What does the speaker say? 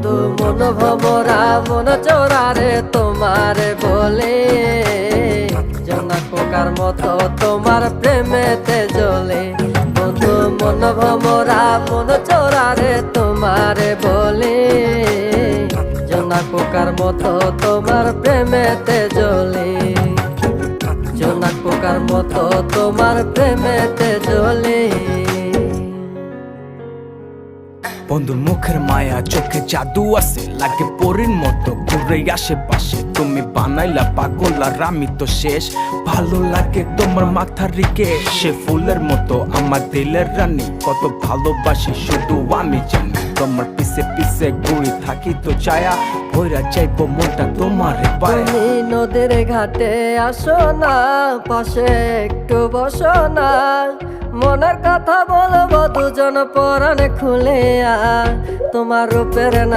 বন্ধু মন ভমরা মন চোরারে তোমারে বলে জোনাক পোকার মতো তোমার প্রেমেতে জ্বলে। বন্ধু মন ভমরা মন চোরারে তোমারে বলে জোনাক পোকার মতো তোমার প্রেমেতে জ্বলে। জোনাক পোকার মতো তোমার প্রেমেতে জ্বলে। বন্ধুর মুখের মায়া চোখে জাদু আছে, লাগে পরীর মতো ঘুরে আশেপাশে। তুমি বানাইলা পাগল আর আমি তো শেষ। ভালো লাগে তোমার মাথার রিকে, সে ফুলের মতো আমার দিলের রানী। কত ভালোবাসি শুধু আমি জানি, তোমার পিছে পিছে ঘুরে থাকি তো ছায়া ভৈরা যাইবো মনটা তোমার পায়ে। তুমি নদীর ঘাটে আসো না, পাশে একটু বসো না, মনের কথা বলবো দুজন পরাণ খুলে। তোমার রূপের না